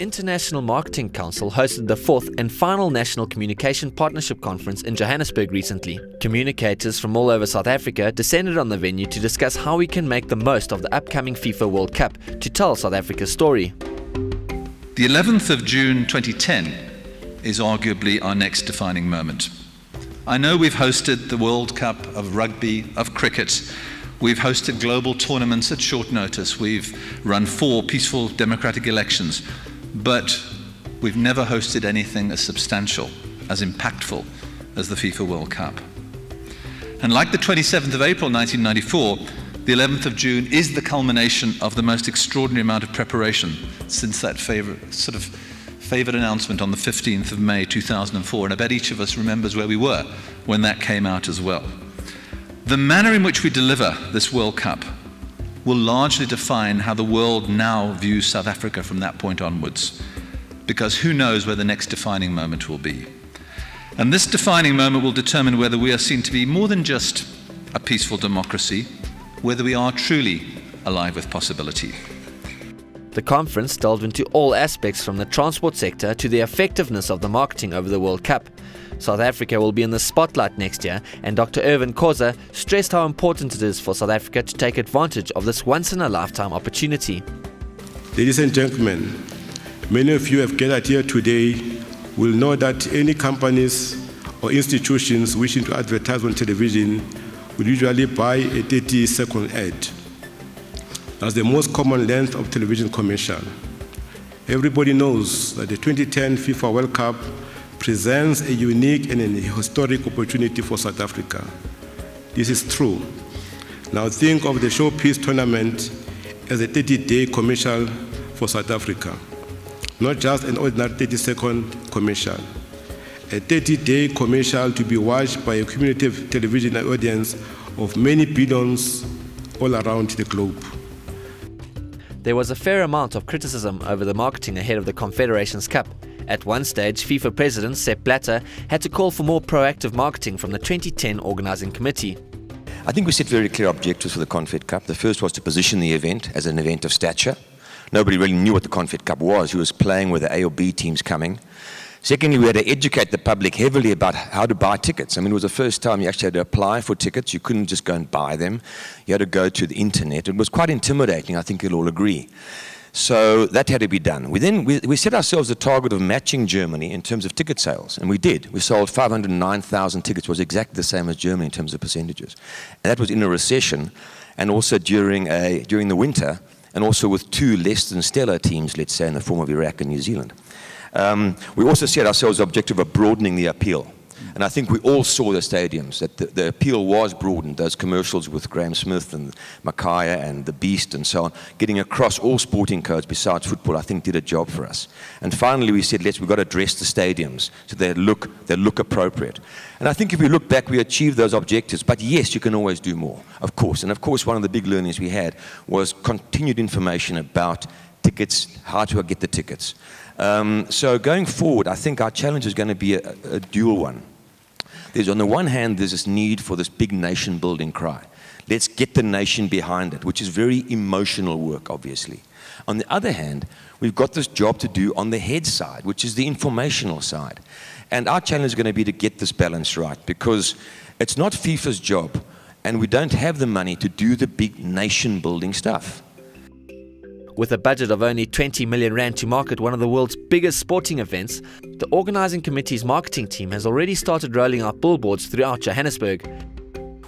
International Marketing Council hosted the fourth and final National Communication Partnership Conference in Johannesburg recently. Communicators from all over South Africa descended on the venue to discuss how we can make the most of the upcoming FIFA World Cup to tell South Africa's story. The 11th of June 2010 is arguably our next defining moment. I know we've hosted the World Cup of rugby, of cricket. We've hosted global tournaments at short notice. We've run 4 peaceful democratic elections. But we've never hosted anything as substantial, as impactful as the FIFA World Cup. And like the 27th of April 1994, the 11th of June is the culmination of the most extraordinary amount of preparation since that favored announcement on the 15th of May 2004. And I bet each of us remembers where we were when that came out as well. The manner in which we deliver this World Cup will largely define how the world now views South Africa from that point onwards, because who knows where the next defining moment will be. And this defining moment will determine whether we are seen to be more than just a peaceful democracy, whether we are truly alive with possibility. The conference delved into all aspects from the transport sector to the effectiveness of the marketing over the World Cup. South Africa will be in the spotlight next year, and Dr. Irvin Khoza stressed how important it is for South Africa to take advantage of this once-in-a-lifetime opportunity. Ladies and gentlemen, many of you have gathered here today will know that any companies or institutions wishing to advertise on television will usually buy a 30-second ad. That's the most common length of television commercial. Everybody knows that the 2010 FIFA World Cup presents a unique and a historic opportunity for South Africa. This is true. Now think of the Showpiece tournament as a 30-day commercial for South Africa, not just an ordinary 30-second commercial. A 30-day commercial to be watched by a cumulative television audience of many billions all around the globe. There was a fair amount of criticism over the marketing ahead of the Confederations Cup. At one stage, FIFA President Sepp Blatter had to call for more proactive marketing from the 2010 organising committee. I think we set very clear objectives for the Confed Cup. The first was to position the event as an event of stature. Nobody really knew what the Confed Cup was, who was playing, with the A or B teams coming. Secondly, we had to educate the public heavily about how to buy tickets. I mean, it was the first time you actually had to apply for tickets. You couldn't just go and buy them. You had to go to the internet. It was quite intimidating, I think you'll all agree. So that had to be done. We set ourselves a target of matching Germany in terms of ticket sales, and we did. We sold 509,000 tickets, was exactly the same as Germany in terms of percentages. And that was in a recession, and also during the winter, and also with 2 less than stellar teams, let's say, in the form of Iraq and New Zealand. We also set ourselves the objective of broadening the appeal. And I think we all saw the stadiums, that the appeal was broadened. Those commercials with Graham Smith and Makaya and The Beast and so on, getting across all sporting codes besides football, I think did a job for us. And finally we said, we've got to dress the stadiums so they look appropriate. And I think if we look back, we achieved those objectives. But yes, you can always do more, of course. And of course, one of the big learnings we had was continued information about tickets, how to get the tickets. So going forward, I think our challenge is going to be a dual one. On the one hand, there's this need for this big nation-building cry. Let's get the nation behind it, which is very emotional work, obviously. On the other hand, we've got this job to do on the head side, which is the informational side. And our challenge is going to be to get this balance right, because it's not FIFA's job, and we don't have the money to do the big nation-building stuff. With a budget of only 20 million rand to market one of the world's biggest sporting events, the organising committee's marketing team has already started rolling out billboards throughout Johannesburg.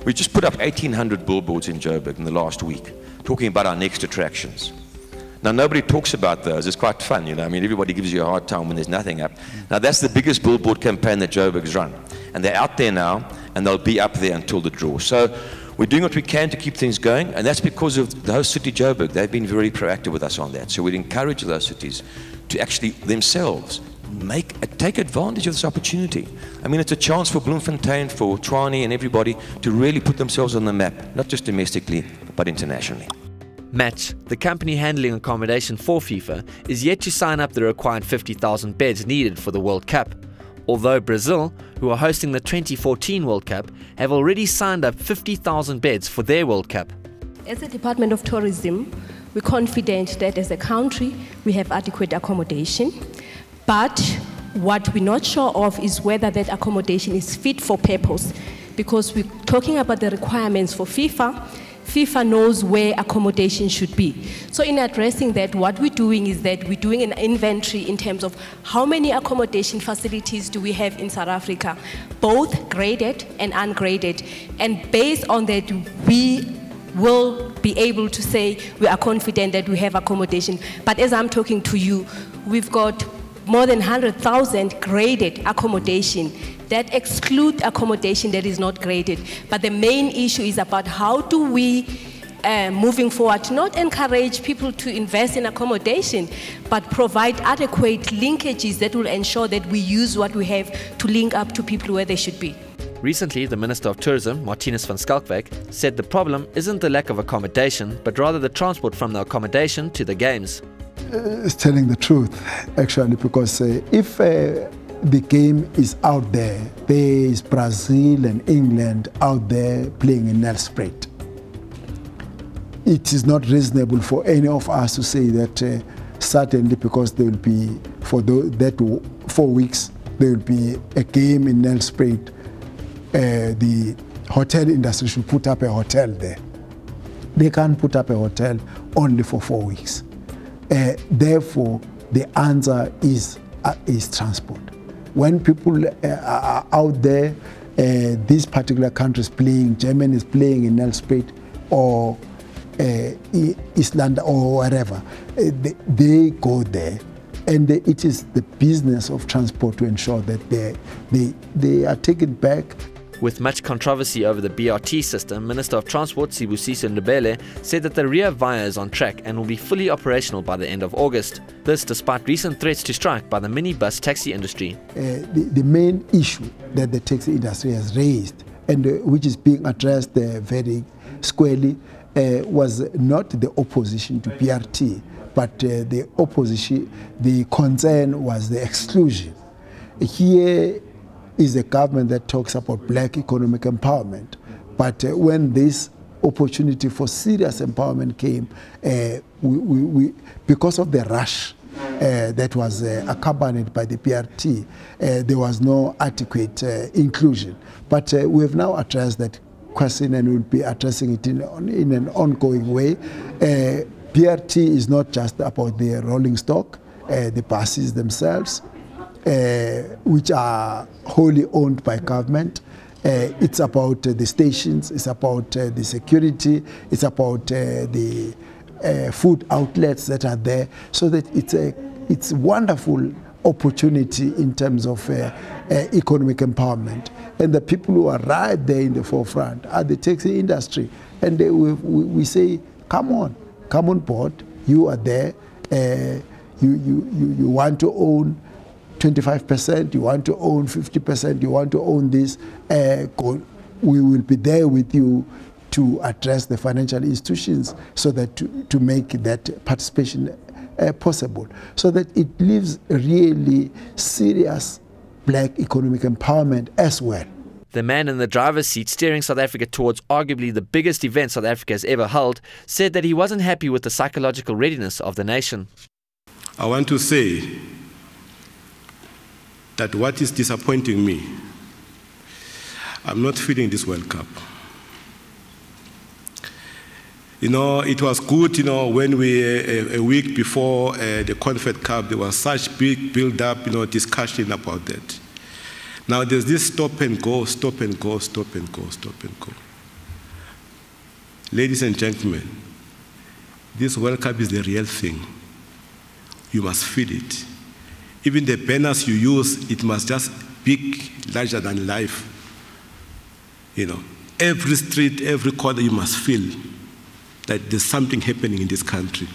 We just put up 1,800 billboards in Joburg in the last week, talking about our next attractions. Now, nobody talks about those. It's quite fun, you know. I mean, everybody gives you a hard time when there's nothing up. Now, that's the biggest billboard campaign that Joburg's run. And they're out there now, and they'll be up there until the draw. So we're doing what we can to keep things going, and that's because of the host city, Joburg. They've been very proactive with us on that. So we'd encourage those cities to actually themselves take advantage of this opportunity. I mean, it's a chance for Bloemfontein, for Tshwane and everybody to really put themselves on the map, not just domestically, but internationally. Match, the company handling accommodation for FIFA, is yet to sign up the required 50,000 beds needed for the World Cup. Although Brazil, who are hosting the 2014 World Cup, have already signed up 50,000 beds for their World Cup. As a Department of Tourism, we're confident that as a country, we have adequate accommodation. But what we're not sure of is whether that accommodation is fit for purpose. Because we're talking about the requirements for FIFA. FIFA knows where accommodation should be. So in addressing that, what we're doing is that we're doing an inventory in terms of how many accommodation facilities do we have in South Africa, both graded and ungraded. And based on that, we will be able to say we are confident that we have accommodation. But as I'm talking to you, we've got more than 100,000 graded accommodation. That exclude accommodation that is not graded. But the main issue is about how do we, moving forward, not encourage people to invest in accommodation, but provide adequate linkages that will ensure that we use what we have to link up to people where they should be. Recently, the Minister of Tourism, Martinus van Schalkwyk, said the problem isn't the lack of accommodation, but rather the transport from the accommodation to the games. It's telling the truth, actually, because if the game is out there, there is Brazil and England out there playing in Nelspruit. It is not reasonable for any of us to say that certainly because there will be, for that 4 weeks, there will be a game in Nelspruit, the hotel industry should put up a hotel there. They can't put up a hotel only for 4 weeks. Therefore, the answer is transport. When people are out there, these particular countries playing, Germany is playing in Nelspruit or Iceland or wherever, they go there. And it is the business of transport to ensure that they are taken back. With much controversy over the BRT system, Minister of Transport Sibusiso Ndebele said that the Rea Via is on track and will be fully operational by the end of August. This despite recent threats to strike by the minibus taxi industry. The main issue that the taxi industry has raised, and which is being addressed very squarely, was not the opposition to BRT, but the opposition, the concern was the exclusion. Here is a government that talks about black economic empowerment. But when this opportunity for serious empowerment came, because of the rush that was accompanied by the PRT, there was no adequate inclusion. But we have now addressed that question and we'll be addressing it in an ongoing way. PRT is not just about the rolling stock, the buses themselves, which are wholly owned by government. It's about the stations, it's about the security, it's about the food outlets that are there, so that it's a wonderful opportunity in terms of economic empowerment. And the people who are right there in the forefront are the taxi industry. And we say, come on board, you are there, you want to own 25%, you want to own 50%, you want to own this, we will be there with you to address the financial institutions so that to make that participation possible, so that it leaves really serious black economic empowerment as well. The man in the driver's seat steering South Africa towards arguably the biggest event South Africa has ever held said that he wasn't happy with the psychological readiness of the nation. I want to say that what is disappointing me, I'm not feeling this World Cup. You know, it was good, you know, when a week before the Confed Cup, there was such big build-up, you know, discussion about that. Now there's this stop and go, stop and go, stop and go, stop and go. Ladies and gentlemen, this World Cup is the real thing. You must feel it. Even the banners you use, it must just be larger than life. You know, every street, every corner, you must feel that there's something happening in this country.